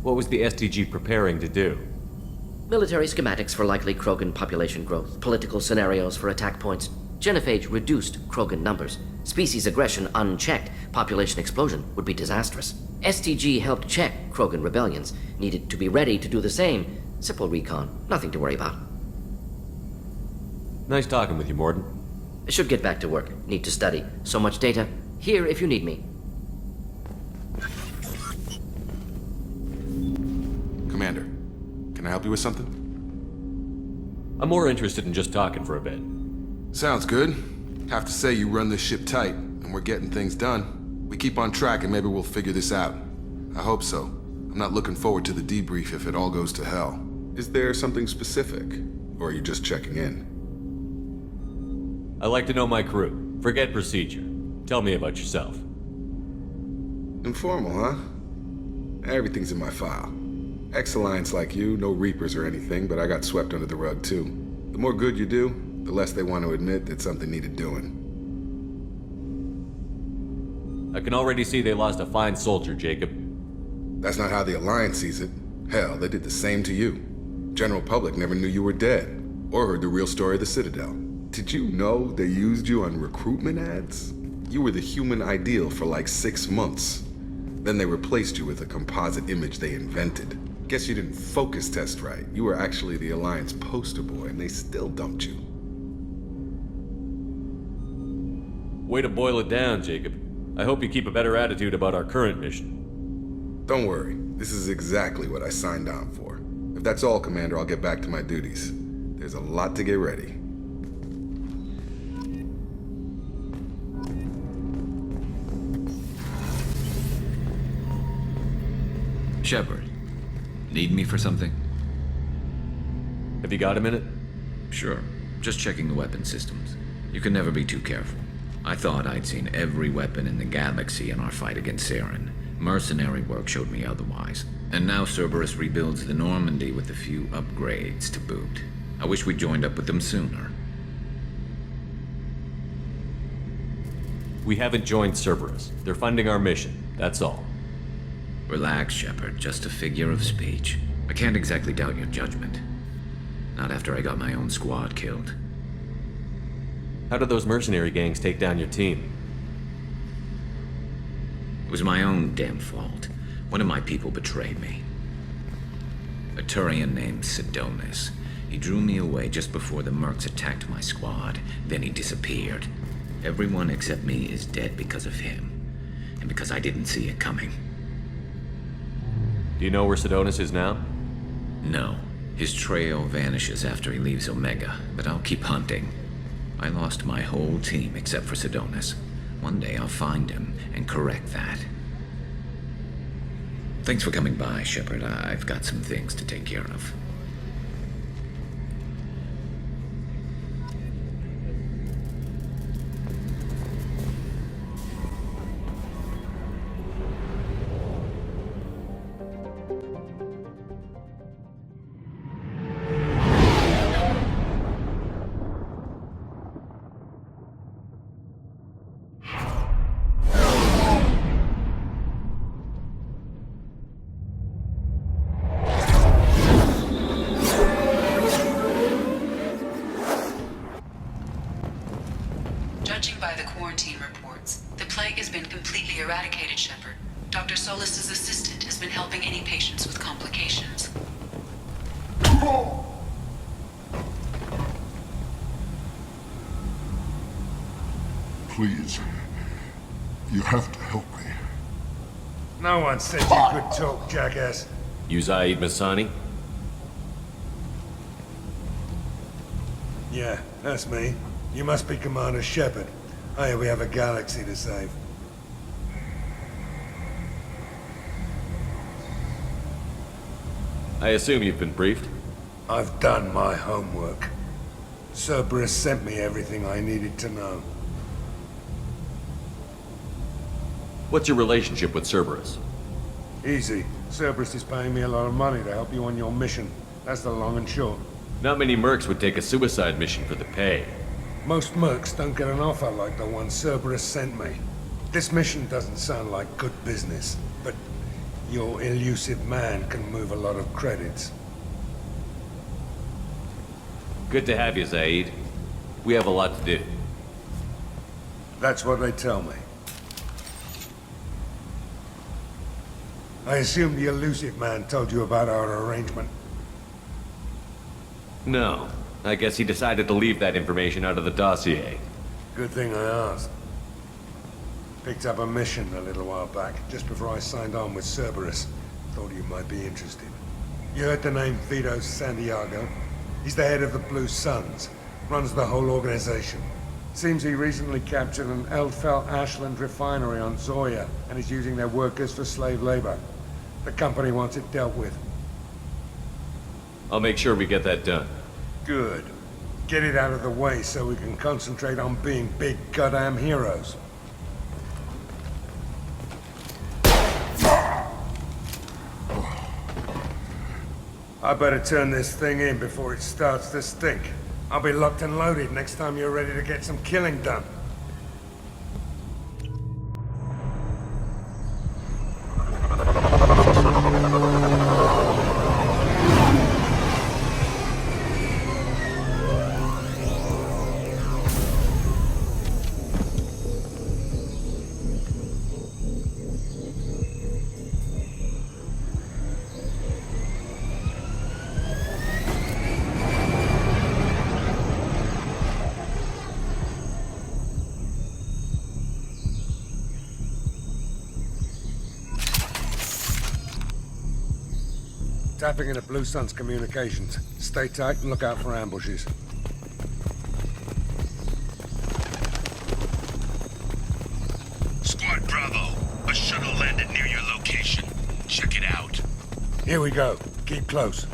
What was the STG preparing to do? Military schematics for likely Krogan population growth, political scenarios for attack points. Genophage reduced Krogan numbers. Species aggression unchecked, population explosion would be disastrous. STG helped check Krogan rebellions, needed to be ready to do the same. Simple recon, nothing to worry about. Nice talking with you, Morden. I should get back to work. Need to study. So much data. Here if you need me. Commander, can I help you with something? I'm more interested in just talking for a bit. Sounds good. Have to say you run this ship tight, and we're getting things done. We keep on track and maybe we'll figure this out. I hope so. I'm not looking forward to the debrief if it all goes to hell. Is there something specific? Or are you just checking in? I like to know my crew. Forget procedure. Tell me about yourself. Informal, huh? Everything's in my file. Ex-Alliance like you, no Reapers or anything, but I got swept under the rug too. The more good you do, the less they want to admit that something needed doing. I can already see they lost a fine soldier, Jacob. That's not how the Alliance sees it. Hell, they did the same to you. General public never knew you were dead, or heard the real story of the Citadel. Did you know they used you on recruitment ads? You were the human ideal for like 6 months. Then they replaced you with a composite image they invented. Guess you didn't focus test right. You were actually the Alliance poster boy, and they still dumped you. Way to boil it down, Jacob. I hope you keep a better attitude about our current mission. Don't worry. This is exactly what I signed on for. If that's all, Commander, I'll get back to my duties. There's a lot to get ready. Shepard, need me for something? Have you got a minute? Sure. Just checking the weapon systems. You can never be too careful. I thought I'd seen every weapon in the galaxy in our fight against Saren. Mercenary work showed me otherwise. And now Cerberus rebuilds the Normandy with a few upgrades to boot. I wish we'd joined up with them sooner. We haven't joined Cerberus. They're funding our mission, that's all. Relax, Shepard. Just a figure of speech. I can't exactly doubt your judgment. Not after I got my own squad killed. How did those mercenary gangs take down your team? It was my own damn fault. One of my people betrayed me. A Turian named Sidonis. He drew me away just before the mercs attacked my squad. Then he disappeared. Everyone except me is dead because of him. And because I didn't see it coming. Do you know where Sidonis is now? No. His trail vanishes after he leaves Omega, but I'll keep hunting. I lost my whole team except for Sidonis. One day I'll find him and correct that. Thanks for coming by, Shepard. I've got some things to take care of. Judging by the quarantine reports, the plague has been completely eradicated, Shepard. Dr. Solis's assistant has been helping any patients with complications. Please, you have to help me. No one said you could talk, jackass. You Zaid Masani? Yeah, that's me. You must be Commander Shepard. Hey, we have a galaxy to save. I assume you've been briefed? I've done my homework. Cerberus sent me everything I needed to know. What's your relationship with Cerberus? Easy. Cerberus is paying me a lot of money to help you on your mission. That's the long and short. Not many mercs would take a suicide mission for the pay. Most mercs don't get an offer like the one Cerberus sent me. This mission doesn't sound like good business, but Your elusive man can move a lot of credits. Good to have you, Zaid. We have a lot to do. That's what they tell me. I assume the elusive man told you about our arrangement. No. I guess he decided to leave that information out of the dossier. Good thing I asked. Picked up a mission a little while back, just before I signed on with Cerberus. Thought you might be interested. You heard the name Vito Santiago? He's the head of the Blue Suns. Runs the whole organization. Seems he recently captured an Eldfell Ashland refinery on Zoya and is using their workers for slave labor. The company wants it dealt with. I'll make sure we get that done. Good. Get it out of the way so we can concentrate on being big goddamn heroes. I better turn this thing in before it starts to stink. I'll be locked and loaded next time you're ready to get some killing done. Tapping into Blue Sun's communications. Stay tight and look out for ambushes. Squad Bravo, a shuttle landed near your location. Check it out. Here we go. Keep close.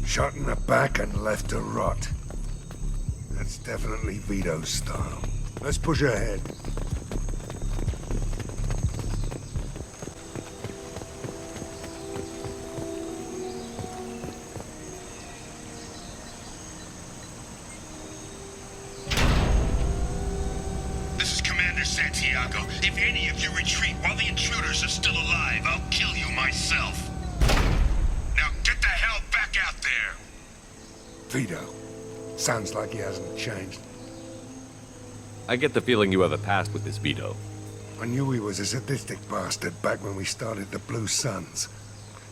Shot in the back and left to rot. That's definitely Vito's style. Let's push ahead. This is Commander Santiago. If any of you retreat while the intruders are still alive, I'll kill you myself. Now get the hell back out there! Vito. Sounds like he hasn't changed. I get the feeling you have a past with this Vito. I knew he was a sadistic bastard back when we started the Blue Suns.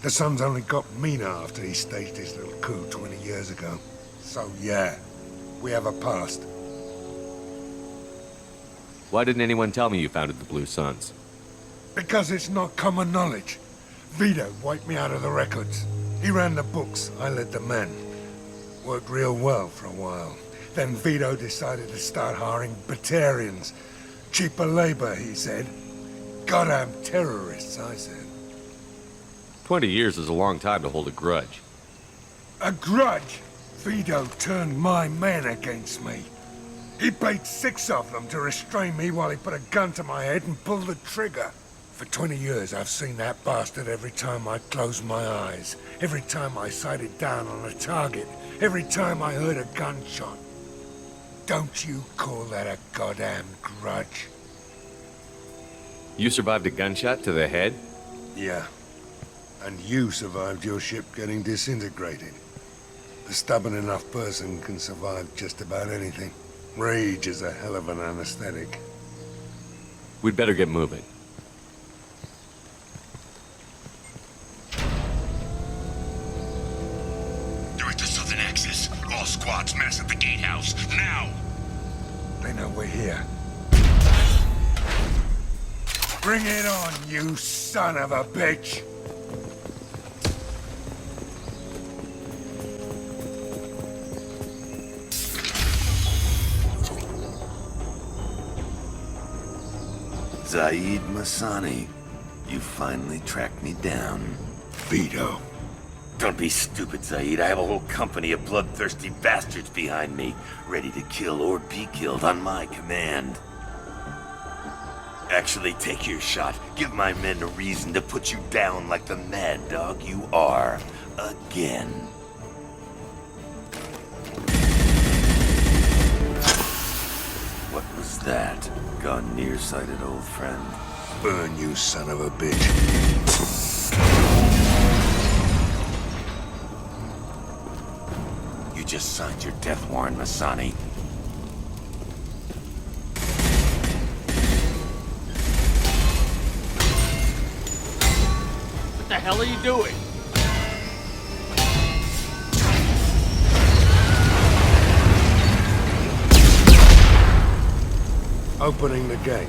The Suns only got meaner after he staged his little coup 20 years ago. So yeah, we have a past. Why didn't anyone tell me you founded the Blue Suns? Because it's not common knowledge. Vito wiped me out of the records. He ran the books, I led the men. Worked real well for a while. Then Vito decided to start hiring Batarians. Cheaper labor, he said. Goddamn terrorists, I said. 20 years is a long time to hold a grudge. A grudge? Vito turned my men against me. He paid 6 of them to restrain me while he put a gun to my head and pulled the trigger. For 20 years, I've seen that bastard every time I closed my eyes. Every time I sighted down on a target. Every time I heard a gunshot. Don't you call that a goddamn grudge? You survived a gunshot to the head? Yeah. And you survived your ship getting disintegrated. A stubborn enough person can survive just about anything. Rage is a hell of an anesthetic. We'd better get moving. Direct to Southern Axis. All squads mass at the gatehouse. Now! They know we're here. Bring it on, you son of a bitch! Zaid Masani, you finally tracked me down. Vito. Don't be stupid, Zaid. I have a whole company of bloodthirsty bastards behind me, ready to kill or be killed on my command. Actually, take your shot. Give my men a reason to put you down like the mad dog you are. Again. What was that? Gone nearsighted, old friend. Burn, you son of a bitch. You just signed your death warrant, Masani. What the hell are you doing? Opening the gate.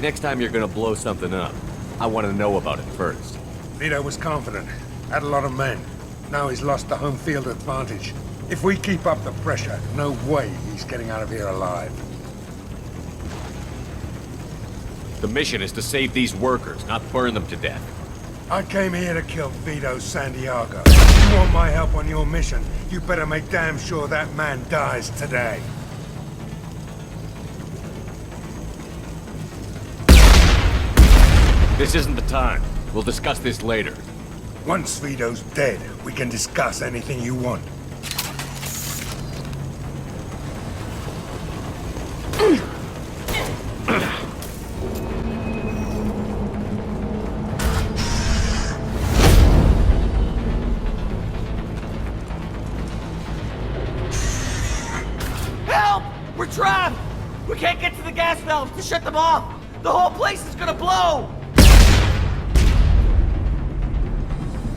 Next time you're gonna blow something up, I want to know about it first. Vito was confident. Had a lot of men. Now he's lost the home field advantage. If we keep up the pressure, no way he's getting out of here alive. The mission is to save these workers, not burn them to death. I came here to kill Vito Santiago. If you want my help on your mission, you better make damn sure that man dies today. This isn't the time. We'll discuss this later. Once Vito's dead, we can discuss anything you want. Help! We're trapped! We can't get to the gas valves to shut them off! The whole place is gonna blow!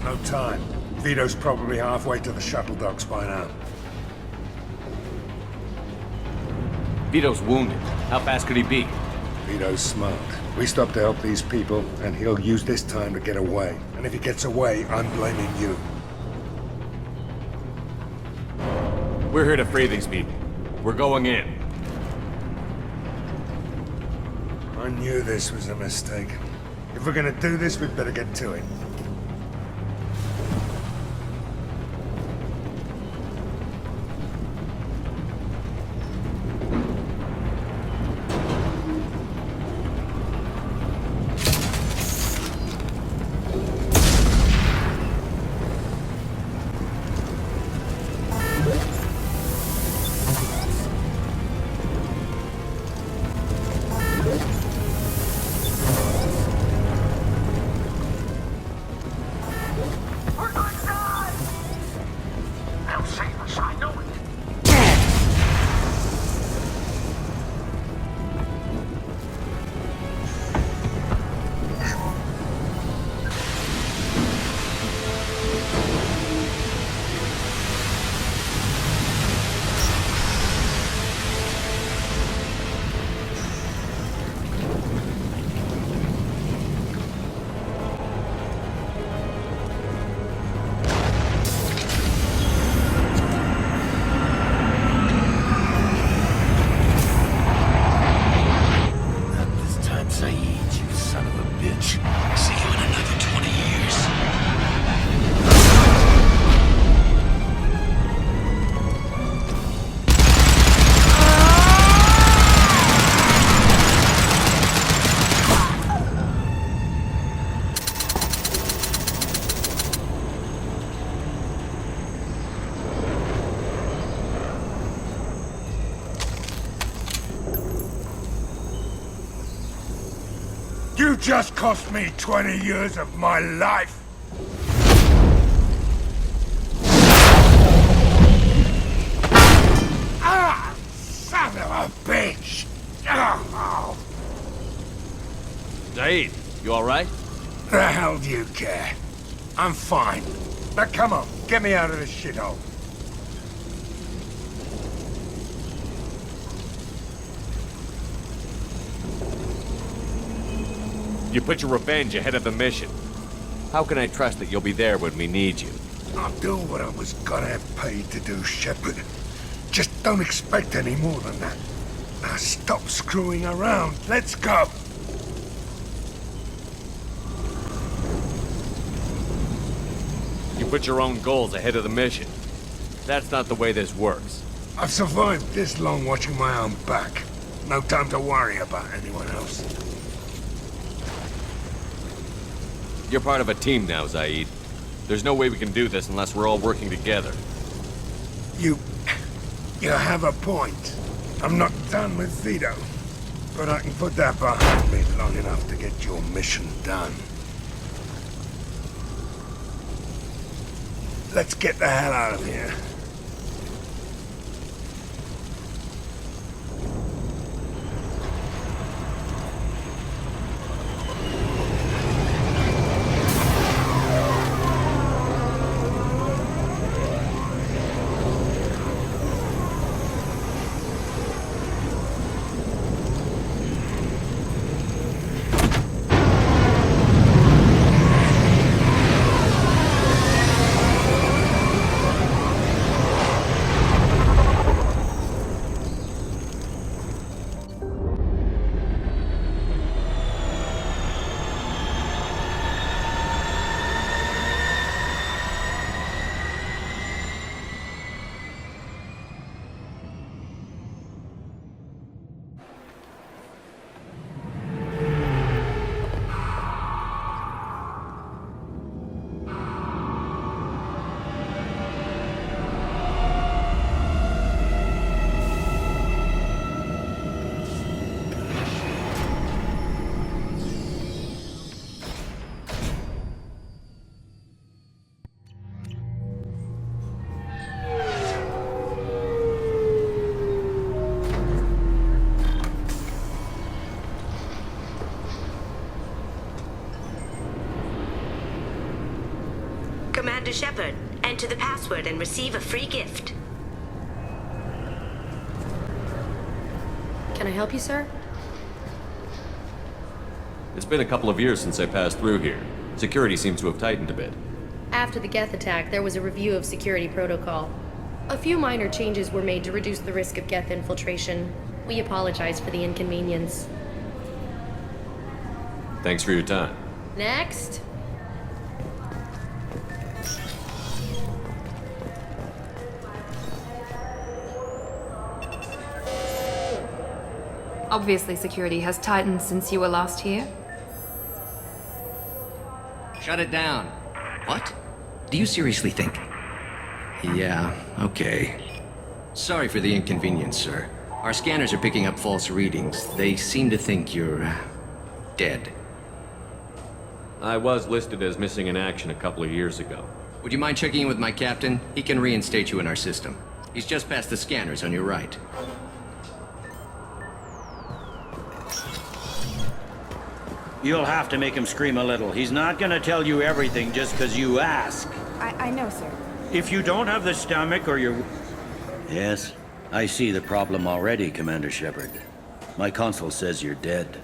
No time. Vito's probably halfway to the shuttle docks by now. Vito's wounded. How fast could he be? Vito's smart. We stopped to help these people, and he'll use this time to get away. And if he gets away, I'm blaming you. We're here to free these people. We're going in. I knew this was a mistake. If we're gonna do this, we'd better get to it. You just cost me 20 years of my life! Ah! Son of a bitch! Oh. Zaid, you alright? The hell do you care? I'm fine. Now come on, get me out of this shithole. You put your revenge ahead of the mission. How can I trust that you'll be there when we need you? I'll do what I was gonna have paid to do, Shepard. Just don't expect any more than that. Now stop screwing around. Let's go. You put your own goals ahead of the mission. That's not the way this works. I've survived this long watching my own back. No time to worry about anyone else. You're part of a team now, Zaid. There's no way we can do this unless we're all working together. You have a point. I'm not done with Vito. But I can put that behind me long enough to get your mission done. Let's get the hell out of here. Commander Shepard, enter the password and receive a free gift. Can I help you, sir? It's been a couple of years since I passed through here. Security seems to have tightened a bit. After the Geth attack, there was a review of security protocol. A few minor changes were made to reduce the risk of Geth infiltration. We apologize for the inconvenience. Thanks for your time. Next. Obviously, security has tightened since you were last here. Shut it down. What? Do you seriously think? Yeah, okay. Sorry for the inconvenience, sir. Our scanners are picking up false readings. They seem to think you're dead. I was listed as missing in action a couple of years ago. Would you mind checking in with my captain? He can reinstate you in our system. He's just past the scanners on your right. You'll have to make him scream a little. He's not gonna tell you everything just because you ask. I know, sir. If you don't have the stomach or you're... Yes, I see the problem already, Commander Shepard. My console says you're dead.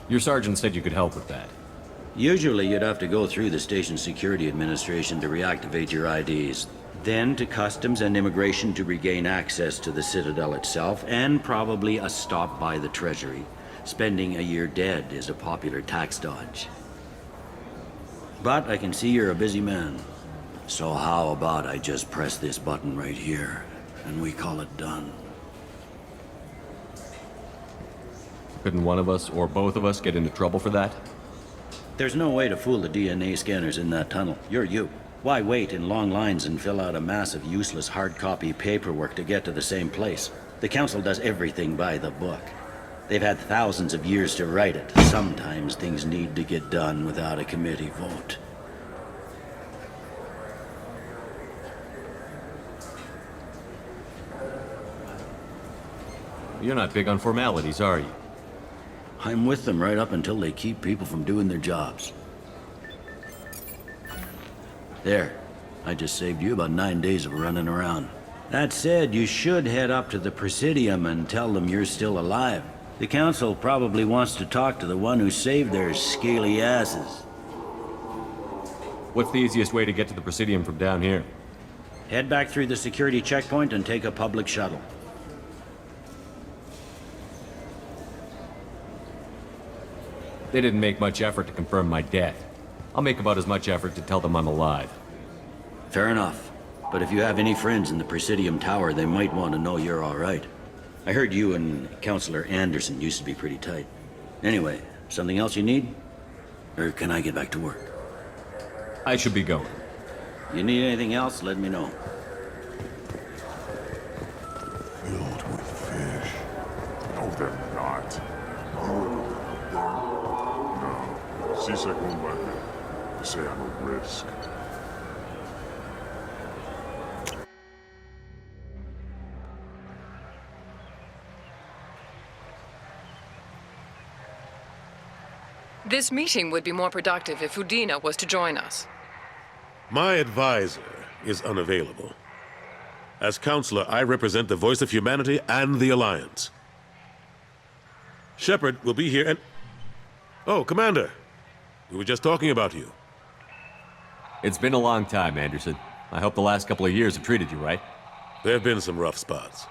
Your sergeant said you could help with that. Usually you'd have to go through the station security administration to reactivate your IDs. Then to customs and immigration to regain access to the Citadel itself, and probably a stop by the Treasury. Spending a year dead is a popular tax dodge. But I can see you're a busy man. So how about I just press this button right here, and we call it done? Couldn't one of us, or both of us, get into trouble for that? There's no way to fool the DNA scanners in that tunnel. You're you. Why wait in long lines and fill out a massive useless hard copy paperwork to get to the same place? The Council does everything by the book. They've had thousands of years to write it. Sometimes things need to get done without a committee vote. You're not big on formalities, are you? I'm with them right up until they keep people from doing their jobs. There. I just saved you about 9 days of running around. That said, you should head up to the Presidium and tell them you're still alive. The Council probably wants to talk to the one who saved their scaly asses. What's the easiest way to get to the Presidium from down here? Head back through the security checkpoint and take a public shuttle. They didn't make much effort to confirm my death. I'll make about as much effort to tell them I'm alive. Fair enough. But if you have any friends in the Presidium Tower, they might want to know you're all right. I heard you and Counselor Anderson used to be pretty tight. Anyway, something else you need? Or can I get back to work? I should be going. You need anything else, let me know. Si se combate, sea no risk. This meeting would be more productive if Udina was to join us. My advisor is unavailable. As counselor, I represent the voice of humanity and the Alliance. Shepard will be here and... Oh, Commander! We were just talking about you. It's been a long time, Anderson. I hope the last couple of years have treated you right. There have been some rough spots.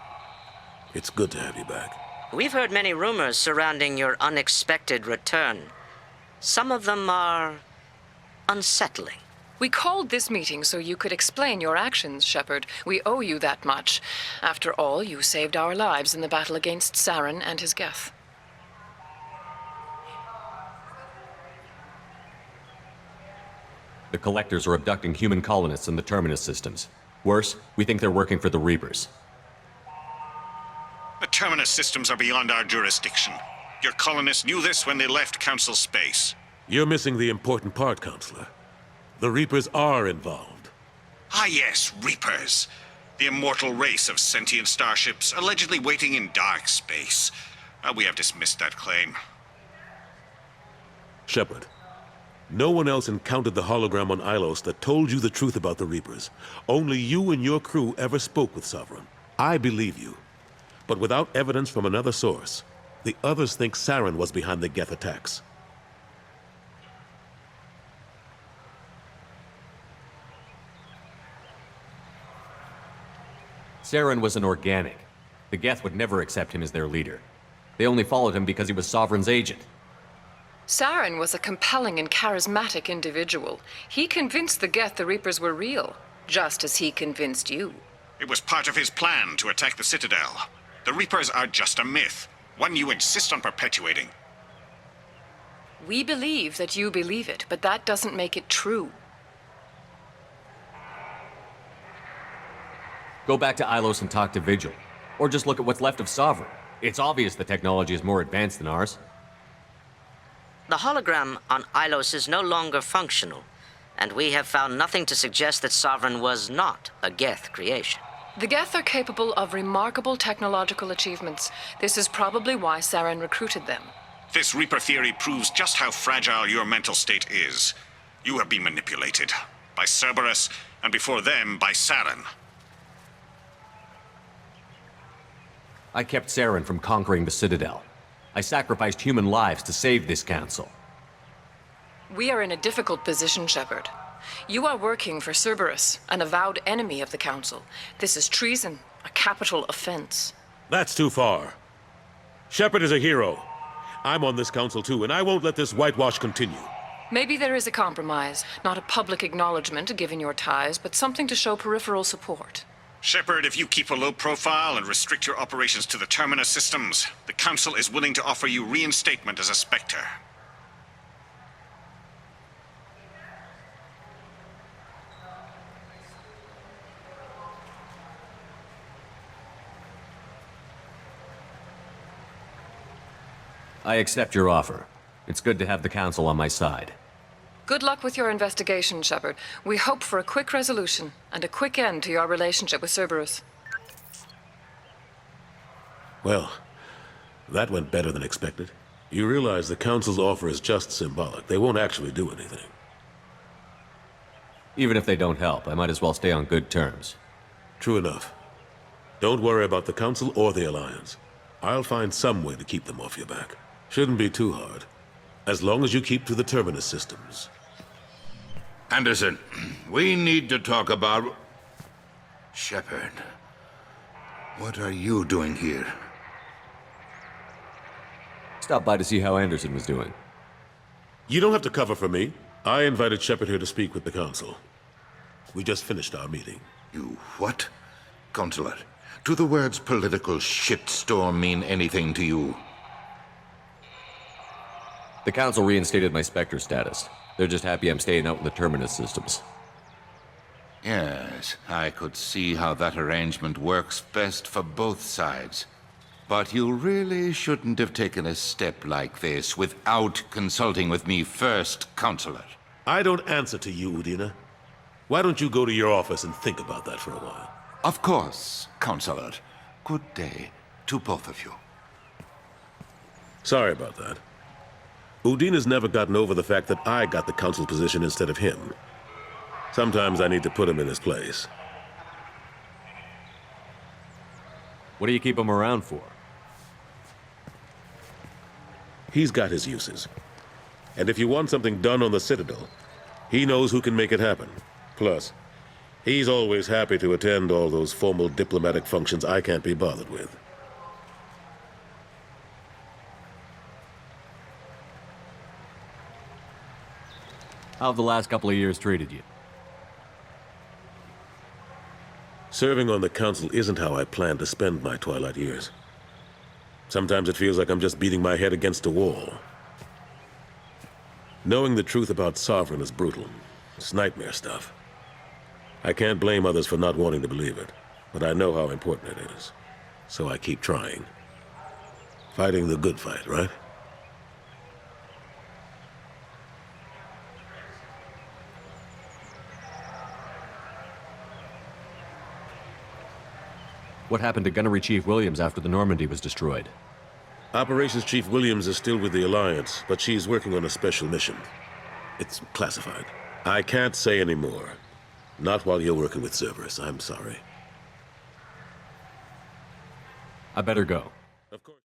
It's good to have you back. We've heard many rumors surrounding your unexpected return. Some of them are unsettling. We called this meeting so you could explain your actions, Shepard. We owe you that much. After all, you saved our lives in the battle against Saren and his Geth. The Collectors are abducting human colonists in the Terminus systems. Worse, we think they're working for the Reapers. The Terminus systems are beyond our jurisdiction. Your colonists knew this when they left Council space. You're missing the important part, Counselor. The Reapers are involved. Ah yes, Reapers. The immortal race of sentient starships allegedly waiting in dark space. We have dismissed that claim. Shepard, no one else encountered the hologram on Ilos that told you the truth about the Reapers. Only you and your crew ever spoke with Sovereign. I believe you. But without evidence from another source, the others think Saren was behind the Geth attacks. Saren was an organic. The Geth would never accept him as their leader. They only followed him because he was Sovereign's agent. Saren was a compelling and charismatic individual. He convinced the Geth the Reapers were real, just as he convinced you. It was part of his plan to attack the Citadel. The Reapers are just a myth, one you insist on perpetuating. We believe that you believe it, but that doesn't make it true. Go back to Ilos and talk to Vigil. Or just look at what's left of Sovereign. It's obvious the technology is more advanced than ours. The hologram on Ilos is no longer functional, and we have found nothing to suggest that Sovereign was not a Geth creation. The Geth are capable of remarkable technological achievements. This is probably why Saren recruited them. This Reaper theory proves just how fragile your mental state is. You have been manipulated. By Cerberus, and before them, by Saren. I kept Saren from conquering the Citadel. I sacrificed human lives to save this council. We are in a difficult position, Shepard. You are working for Cerberus, an avowed enemy of the Council. This is treason, a capital offense. That's too far. Shepard is a hero. I'm on this council too, and I won't let this whitewash continue. Maybe there is a compromise. Not a public acknowledgement given your ties, but something to show peripheral support. Shepard, if you keep a low profile and restrict your operations to the Terminus systems, the Council is willing to offer you reinstatement as a Spectre. I accept your offer. It's good to have the Council on my side. Good luck with your investigation, Shepard. We hope for a quick resolution and a quick end to your relationship with Cerberus. Well, that went better than expected. You realize the Council's offer is just symbolic. They won't actually do anything. Even if they don't help, I might as well stay on good terms. True enough. Don't worry about the Council or the Alliance. I'll find some way to keep them off your back. Shouldn't be too hard. As long as you keep to the Terminus systems. Anderson, we need to talk about... Shepard. What are you doing here? Stopped by to see how Anderson was doing. You don't have to cover for me. I invited Shepard here to speak with the Council. We just finished our meeting. You what? Counselor, do the words political shitstorm mean anything to you? The Council reinstated my Spectre status. They're just happy I'm staying out in the Terminus systems. Yes, I could see how that arrangement works best for both sides. But you really shouldn't have taken a step like this without consulting with me first, Counselor. I don't answer to you, Udina. Why don't you go to your office and think about that for a while? Of course, Counselor. Good day to both of you. Sorry about that. Udina's never gotten over the fact that I got the council position instead of him. Sometimes I need to put him in his place. What do you keep him around for? He's got his uses. And if you want something done on the Citadel, he knows who can make it happen. Plus, he's always happy to attend all those formal diplomatic functions I can't be bothered with. How have the last couple of years treated you? Serving on the council isn't how I plan to spend my twilight years. Sometimes it feels like I'm just beating my head against a wall. Knowing the truth about Sovereign is brutal. It's nightmare stuff. I can't blame others for not wanting to believe it, but I know how important it is. So I keep trying. Fighting the good fight, right? What happened to Gunnery Chief Williams after the Normandy was destroyed? Operations Chief Williams is still with the Alliance, but she's working on a special mission. It's classified. I can't say any more. Not while you're working with Cerberus, I'm sorry. I better go. Of course.